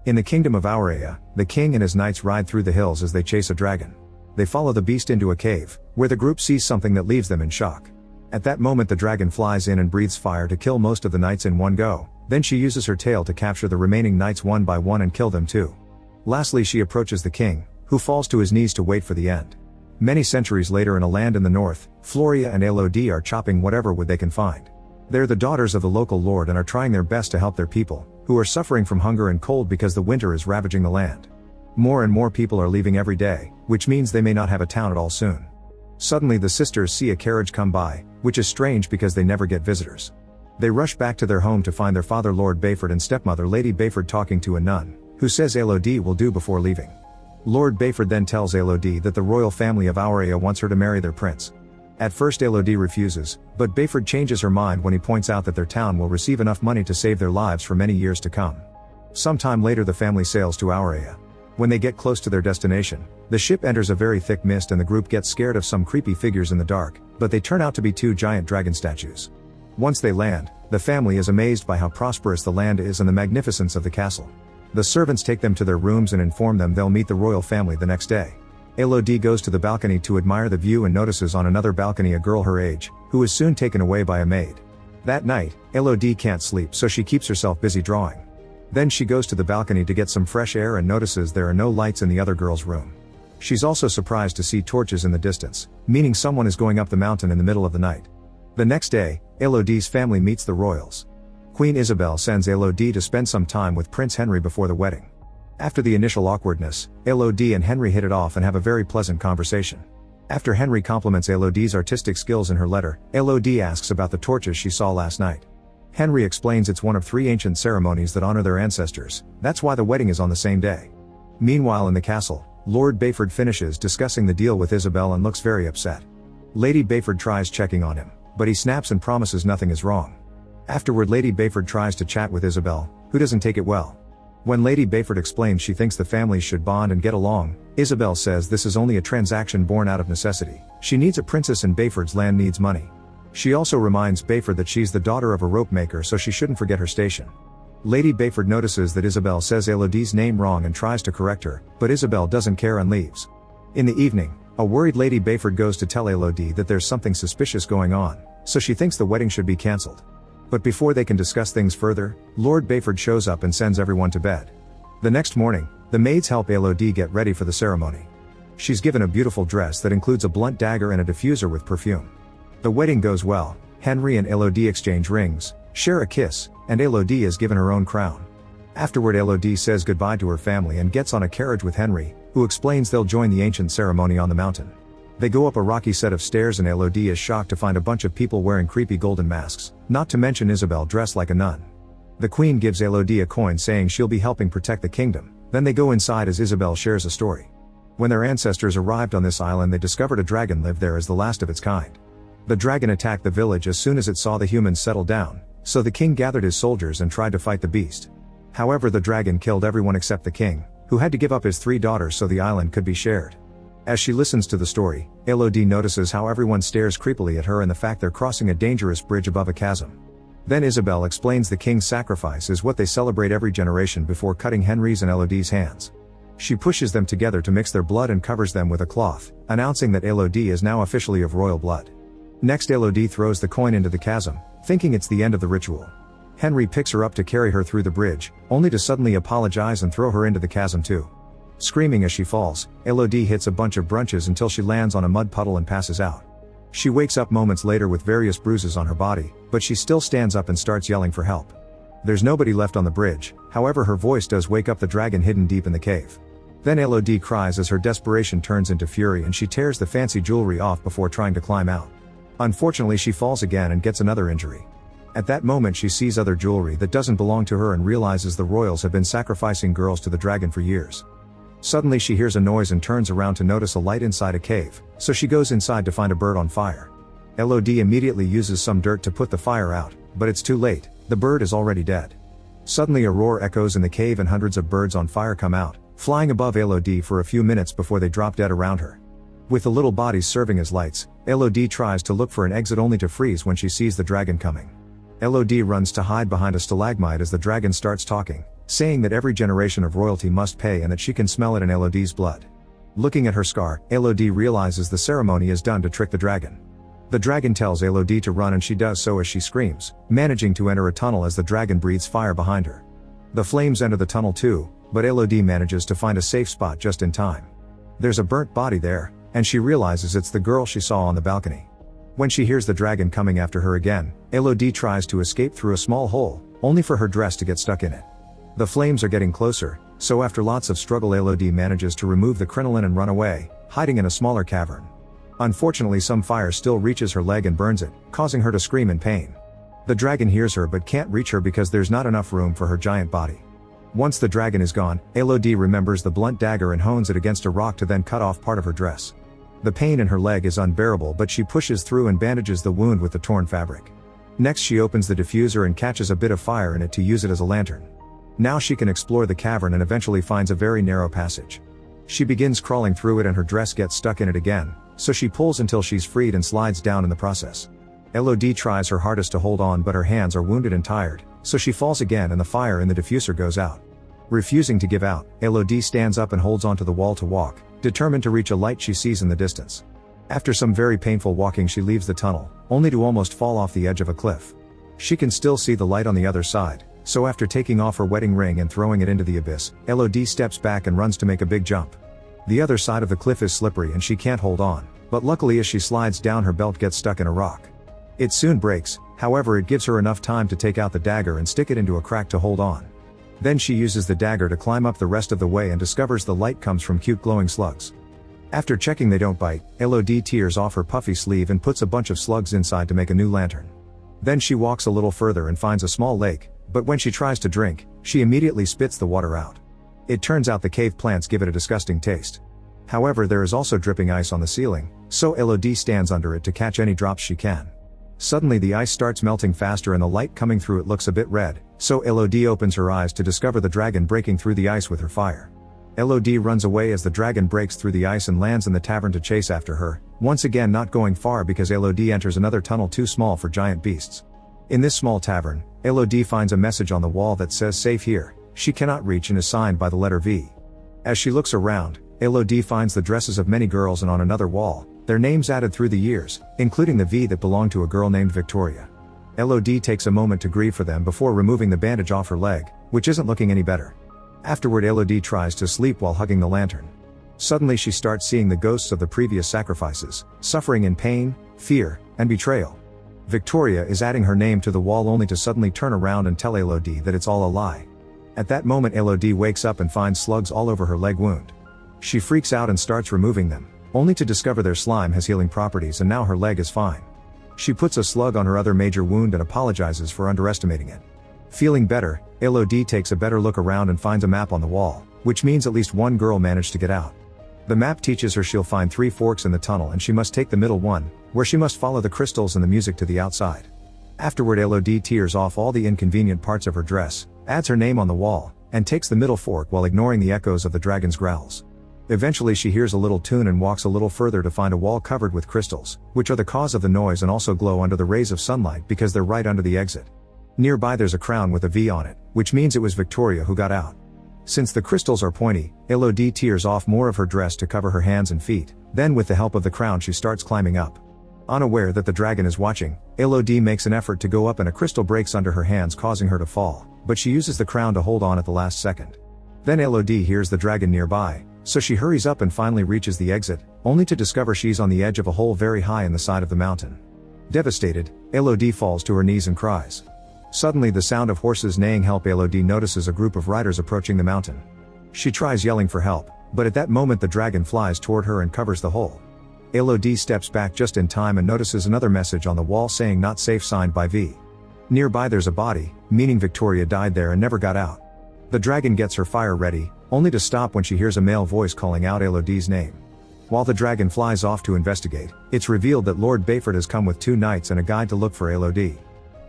In the kingdom of Aurea, the king and his knights ride through the hills as they chase a dragon. They follow the beast into a cave, where the group sees something that leaves them in shock. At that moment the dragon flies in and breathes fire to kill most of the knights in one go, then she uses her tail to capture the remaining knights one by one and kill them too. Lastly she approaches the king, who falls to his knees to wait for the end. Many centuries later in a land in the north, Floria and Elodie are chopping whatever wood they can find. They're the daughters of the local lord and are trying their best to help their people, who are suffering from hunger and cold because the winter is ravaging the land. More and more people are leaving every day, which means they may not have a town at all soon. Suddenly the sisters see a carriage come by, which is strange because they never get visitors. They rush back to their home to find their father Lord Bayford and stepmother Lady Bayford talking to a nun, who says Elodie will do before leaving. Lord Bayford then tells Elodie that the royal family of Aurea wants her to marry their prince. At first Elodie refuses, but Bayford changes her mind when he points out that their town will receive enough money to save their lives for many years to come. Sometime later the family sails to Aurea. When they get close to their destination, the ship enters a very thick mist and the group gets scared of some creepy figures in the dark, but they turn out to be two giant dragon statues. Once they land, the family is amazed by how prosperous the land is and the magnificence of the castle. The servants take them to their rooms and inform them they'll meet the royal family the next day. Elodie goes to the balcony to admire the view and notices on another balcony a girl her age, who is soon taken away by a maid. That night, Elodie can't sleep so she keeps herself busy drawing. Then she goes to the balcony to get some fresh air and notices there are no lights in the other girl's room. She's also surprised to see torches in the distance, meaning someone is going up the mountain in the middle of the night. The next day, Elodie's family meets the royals. Queen Isabel sends Elodie to spend some time with Prince Henry before the wedding. After the initial awkwardness, Elodie and Henry hit it off and have a very pleasant conversation. After Henry compliments Elodie's artistic skills in her letter, Elodie asks about the torches she saw last night. Henry explains it's one of 3 ancient ceremonies that honor their ancestors, that's why the wedding is on the same day. Meanwhile in the castle, Lord Bayford finishes discussing the deal with Isabel and looks very upset. Lady Bayford tries checking on him, but he snaps and promises nothing is wrong. Afterward Lady Bayford tries to chat with Isabel, who doesn't take it well. When Lady Bayford explains she thinks the families should bond and get along, Isabel says this is only a transaction born out of necessity. She needs a princess and Bayford's land needs money. She also reminds Bayford that she's the daughter of a rope maker so she shouldn't forget her station. Lady Bayford notices that Isabel says Elodie's name wrong and tries to correct her, but Isabel doesn't care and leaves. In the evening, a worried Lady Bayford goes to tell Elodie that there's something suspicious going on, so she thinks the wedding should be cancelled. But before they can discuss things further, Lord Bayford shows up and sends everyone to bed. The next morning, the maids help Elodie get ready for the ceremony. She's given a beautiful dress that includes a blunt dagger and a diffuser with perfume. The wedding goes well, Henry and Elodie exchange rings, share a kiss, and Elodie is given her own crown. Afterward Elodie says goodbye to her family and gets on a carriage with Henry, who explains they'll join the ancient ceremony on the mountain. They go up a rocky set of stairs and Elodie is shocked to find a bunch of people wearing creepy golden masks, not to mention Isabel dressed like a nun. The queen gives Elodie a coin saying she'll be helping protect the kingdom, then they go inside as Isabel shares a story. When their ancestors arrived on this island they discovered a dragon lived there as the last of its kind. The dragon attacked the village as soon as it saw the humans settle down, so the king gathered his soldiers and tried to fight the beast. However the dragon killed everyone except the king, who had to give up his 3 daughters so the island could be shared. As she listens to the story, Elodie notices how everyone stares creepily at her and the fact they're crossing a dangerous bridge above a chasm. Then Isabel explains the king's sacrifice is what they celebrate every generation before cutting Henry's and Elodie's hands. She pushes them together to mix their blood and covers them with a cloth, announcing that Elodie is now officially of royal blood. Next Elodie throws the coin into the chasm, thinking it's the end of the ritual. Henry picks her up to carry her through the bridge, only to suddenly apologize and throw her into the chasm too. Screaming as she falls, Elodie hits a bunch of branches until she lands on a mud puddle and passes out. She wakes up moments later with various bruises on her body, but she still stands up and starts yelling for help. There's nobody left on the bridge, however her voice does wake up the dragon hidden deep in the cave. Then Elodie cries as her desperation turns into fury and she tears the fancy jewelry off before trying to climb out. Unfortunately she falls again and gets another injury. At that moment she sees other jewelry that doesn't belong to her and realizes the royals have been sacrificing girls to the dragon for years. Suddenly she hears a noise and turns around to notice a light inside a cave, so she goes inside to find a bird on fire. Elodie immediately uses some dirt to put the fire out, but it's too late, the bird is already dead. Suddenly a roar echoes in the cave and hundreds of birds on fire come out, flying above Elodie for a few minutes before they drop dead around her. With the little bodies serving as lights, Elodie tries to look for an exit only to freeze when she sees the dragon coming. Elodie runs to hide behind a stalagmite as the dragon starts talking, saying that every generation of royalty must pay and that she can smell it in Elodie's blood. Looking at her scar, Elodie realizes the ceremony is done to trick the dragon. The dragon tells Elodie to run and she does so as she screams, managing to enter a tunnel as the dragon breathes fire behind her. The flames enter the tunnel too, but Elodie manages to find a safe spot just in time. There's a burnt body there, and she realizes it's the girl she saw on the balcony. When she hears the dragon coming after her again, Elodie tries to escape through a small hole, only for her dress to get stuck in it. The flames are getting closer, so after lots of struggle Elodie manages to remove the crinoline and run away, hiding in a smaller cavern. Unfortunately some fire still reaches her leg and burns it, causing her to scream in pain. The dragon hears her but can't reach her because there's not enough room for her giant body. Once the dragon is gone, Elodie remembers the blunt dagger and hones it against a rock to then cut off part of her dress. The pain in her leg is unbearable but she pushes through and bandages the wound with the torn fabric. Next she opens the diffuser and catches a bit of fire in it to use it as a lantern. Now she can explore the cavern and eventually finds a very narrow passage. She begins crawling through it and her dress gets stuck in it again, so she pulls until she's freed and slides down in the process. Elodie tries her hardest to hold on but her hands are wounded and tired, so she falls again and the fire in the diffuser goes out. Refusing to give out, Elodie stands up and holds onto the wall to walk, determined to reach a light she sees in the distance. After some very painful walking she leaves the tunnel, only to almost fall off the edge of a cliff. She can still see the light on the other side, so after taking off her wedding ring and throwing it into the abyss, Elodie steps back and runs to make a big jump. The other side of the cliff is slippery and she can't hold on, but luckily as she slides down her belt gets stuck in a rock. It soon breaks, however it gives her enough time to take out the dagger and stick it into a crack to hold on. Then she uses the dagger to climb up the rest of the way and discovers the light comes from cute glowing slugs. After checking they don't bite, Elodie tears off her puffy sleeve and puts a bunch of slugs inside to make a new lantern. Then she walks a little further and finds a small lake, but when she tries to drink, she immediately spits the water out. It turns out the cave plants give it a disgusting taste. However there is also dripping ice on the ceiling, so Elodie stands under it to catch any drops she can. Suddenly the ice starts melting faster and the light coming through it looks a bit red, so Elodie opens her eyes to discover the dragon breaking through the ice with her fire. Elodie runs away as the dragon breaks through the ice and lands in the tavern to chase after her, once again not going far because Elodie enters another tunnel too small for giant beasts. In this small tavern, Elodie finds a message on the wall that says safe here, she cannot reach and is signed by the letter V. As she looks around, Elodie finds the dresses of many girls and on another wall, their names added through the years, including the V that belonged to a girl named Victoria. Elodie takes a moment to grieve for them before removing the bandage off her leg, which isn't looking any better. Afterward Elodie tries to sleep while hugging the lantern. Suddenly she starts seeing the ghosts of the previous sacrifices, suffering in pain, fear, and betrayal. Victoria is adding her name to the wall only to suddenly turn around and tell Elodie that it's all a lie. At that moment Elodie wakes up and finds slugs all over her leg wound. She freaks out and starts removing them, only to discover their slime has healing properties and now her leg is fine. She puts a slug on her other major wound and apologizes for underestimating it. Feeling better, Elodie takes a better look around and finds a map on the wall, which means at least one girl managed to get out. The map teaches her she'll find 3 forks in the tunnel and she must take the middle one, where she must follow the crystals and the music to the outside. Afterward Elodie tears off all the inconvenient parts of her dress, adds her name on the wall, and takes the middle fork while ignoring the echoes of the dragon's growls. Eventually she hears a little tune and walks a little further to find a wall covered with crystals, which are the cause of the noise and also glow under the rays of sunlight because they're right under the exit. Nearby there's a crown with a V on it, which means it was Victoria who got out. Since the crystals are pointy, Elodie tears off more of her dress to cover her hands and feet, then with the help of the crown she starts climbing up. Unaware that the dragon is watching, Elodie makes an effort to go up and a crystal breaks under her hands causing her to fall, but she uses the crown to hold on at the last second. Then Elodie hears the dragon nearby, so she hurries up and finally reaches the exit, only to discover she's on the edge of a hole very high in the side of the mountain. Devastated, Elodie falls to her knees and cries. Suddenly the sound of horses neighing help Elodie notices a group of riders approaching the mountain. She tries yelling for help, but at that moment the dragon flies toward her and covers the hole. Elodie steps back just in time and notices another message on the wall saying not safe signed by V. Nearby there's a body, meaning Victoria died there and never got out. The dragon gets her fire ready, only to stop when she hears a male voice calling out Elodie's name. While the dragon flies off to investigate, it's revealed that Lord Bassett has come with 2 knights and a guide to look for Elodie.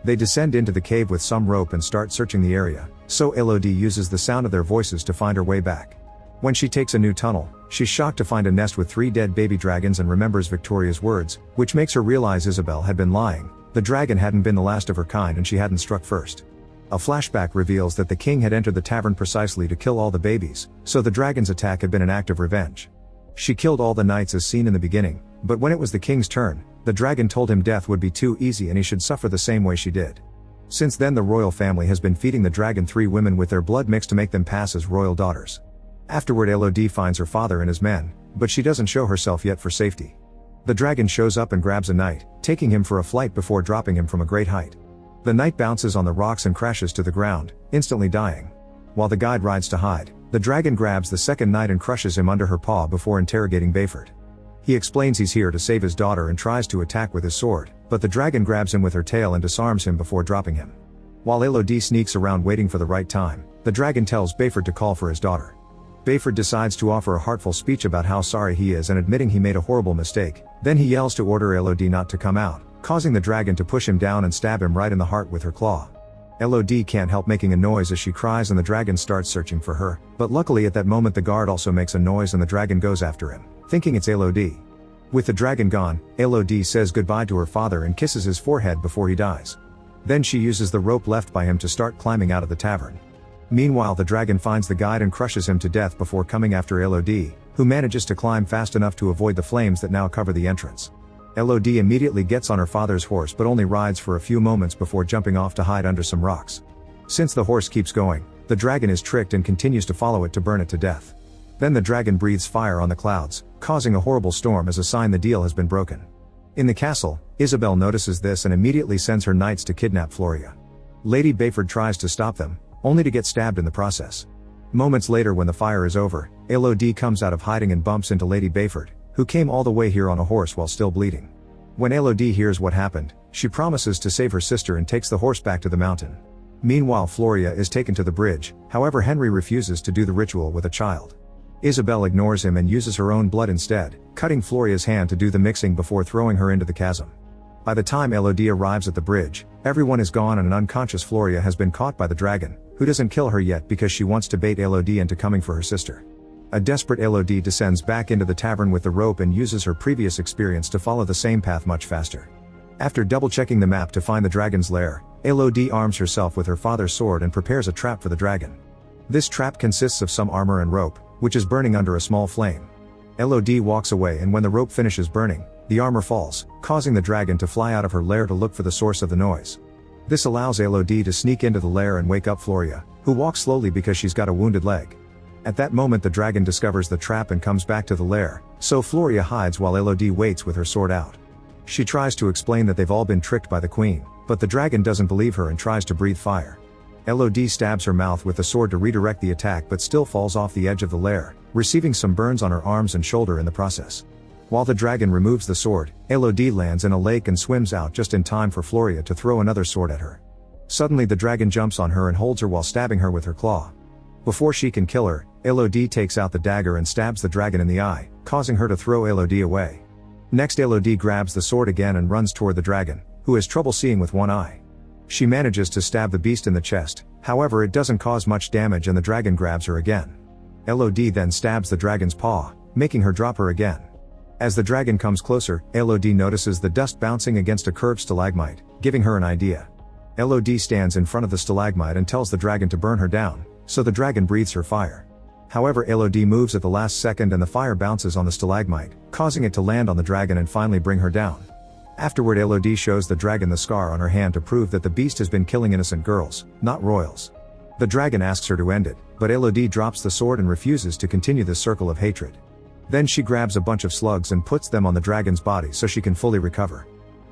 They descend into the cave with some rope and start searching the area, so Elodie uses the sound of their voices to find her way back. When she takes a new tunnel, she's shocked to find a nest with 3 dead baby dragons and remembers Victoria's words, which makes her realize Isabel had been lying. The dragon hadn't been the last of her kind and she hadn't struck first. A flashback reveals that the king had entered the tavern precisely to kill all the babies, so the dragon's attack had been an act of revenge. She killed all the knights as seen in the beginning, but when it was the king's turn, the dragon told him death would be too easy and he should suffer the same way she did. Since then the royal family has been feeding the dragon 3 women with their blood mixed to make them pass as royal daughters. Afterward Elodie finds her father and his men, but she doesn't show herself yet for safety. The dragon shows up and grabs a knight, taking him for a flight before dropping him from a great height. The knight bounces on the rocks and crashes to the ground, instantly dying. While the guide rides to hide, the dragon grabs the second knight and crushes him under her paw before interrogating Bassett. He explains he's here to save his daughter and tries to attack with his sword, but the dragon grabs him with her tail and disarms him before dropping him. While Elodie sneaks around waiting for the right time, the dragon tells Bassett to call for his daughter. Bassett decides to offer a heartful speech about how sorry he is and admitting he made a horrible mistake, then he yells to order Elodie not to come out, causing the dragon to push him down and stab him right in the heart with her claw. Elodie can't help making a noise as she cries and the dragon starts searching for her, but luckily at that moment the guard also makes a noise and the dragon goes after him, thinking it's Elodie. With the dragon gone, Elodie says goodbye to her father and kisses his forehead before he dies. Then she uses the rope left by him to start climbing out of the tavern. Meanwhile the dragon finds the guide and crushes him to death before coming after Elodie, who manages to climb fast enough to avoid the flames that now cover the entrance. Elodie immediately gets on her father's horse but only rides for a few moments before jumping off to hide under some rocks. Since the horse keeps going, the dragon is tricked and continues to follow it to burn it to death. Then the dragon breathes fire on the clouds, causing a horrible storm as a sign the deal has been broken. In the castle, Isabel notices this and immediately sends her knights to kidnap Floria. Lady Bassett tries to stop them, only to get stabbed in the process. Moments later when the fire is over, Elodie comes out of hiding and bumps into Lady Bassett, who came all the way here on a horse while still bleeding. When Elodie hears what happened, she promises to save her sister and takes the horse back to the mountain. Meanwhile Floria is taken to the bridge, however Henry refuses to do the ritual with a child. Isabel ignores him and uses her own blood instead, cutting Floria's hand to do the mixing before throwing her into the chasm. By the time Elodie arrives at the bridge, everyone is gone and an unconscious Floria has been caught by the dragon, who doesn't kill her yet because she wants to bait Elodie into coming for her sister. A desperate Elodie descends back into the tavern with the rope and uses her previous experience to follow the same path much faster. After double-checking the map to find the dragon's lair, Elodie arms herself with her father's sword and prepares a trap for the dragon. This trap consists of some armor and rope, which is burning under a small flame. Elodie walks away and when the rope finishes burning, the armor falls, causing the dragon to fly out of her lair to look for the source of the noise. This allows Elodie to sneak into the lair and wake up Floria, who walks slowly because she's got a wounded leg. At that moment the dragon discovers the trap and comes back to the lair, so Floria hides while Elodie waits with her sword out. She tries to explain that they've all been tricked by the queen, but the dragon doesn't believe her and tries to breathe fire. Elodie stabs her mouth with the sword to redirect the attack but still falls off the edge of the lair, receiving some burns on her arms and shoulder in the process. While the dragon removes the sword, Elodie lands in a lake and swims out just in time for Floria to throw another sword at her. Suddenly the dragon jumps on her and holds her while stabbing her with her claw. Before she can kill her, Elodie takes out the dagger and stabs the dragon in the eye, causing her to throw Elodie away. Next Elodie grabs the sword again and runs toward the dragon, who has trouble seeing with one eye. She manages to stab the beast in the chest, however it doesn't cause much damage and the dragon grabs her again. Elodie then stabs the dragon's paw, making her drop her again. As the dragon comes closer, Elodie notices the dust bouncing against a curved stalagmite, giving her an idea. Elodie stands in front of the stalagmite and tells the dragon to burn her down, so the dragon breathes her fire. However Elodie moves at the last second and the fire bounces on the stalagmite, causing it to land on the dragon and finally bring her down. Afterward Elodie shows the dragon the scar on her hand to prove that the beast has been killing innocent girls, not royals. The dragon asks her to end it, but Elodie drops the sword and refuses to continue this circle of hatred. Then she grabs a bunch of slugs and puts them on the dragon's body so she can fully recover.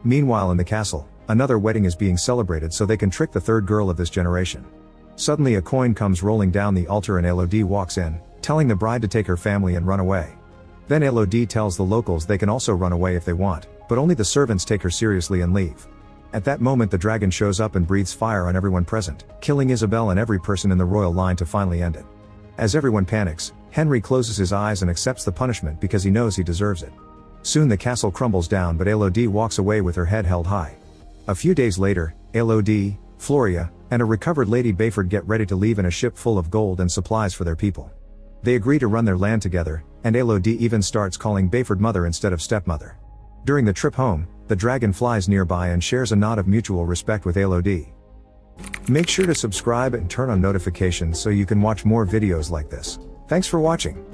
Meanwhile in the castle, another wedding is being celebrated so they can trick the third girl of this generation. Suddenly a coin comes rolling down the altar and Elodie walks in, telling the bride to take her family and run away. Then Elodie tells the locals they can also run away if they want, but only the servants take her seriously and leave. At that moment the dragon shows up and breathes fire on everyone present, killing Isabel and every person in the royal line to finally end it. As everyone panics, Henry closes his eyes and accepts the punishment because he knows he deserves it. Soon the castle crumbles down but Elodie walks away with her head held high. A few days later, Elodie, Floria, and a recovered Lady Bassett get ready to leave in a ship full of gold and supplies for their people. They agree to run their land together, and Elodie even starts calling Bassett mother instead of stepmother. During the trip home, the dragon flies nearby and shares a nod of mutual respect with Elodie. Make sure to subscribe and turn on notifications so you can watch more videos like this. Thanks for watching.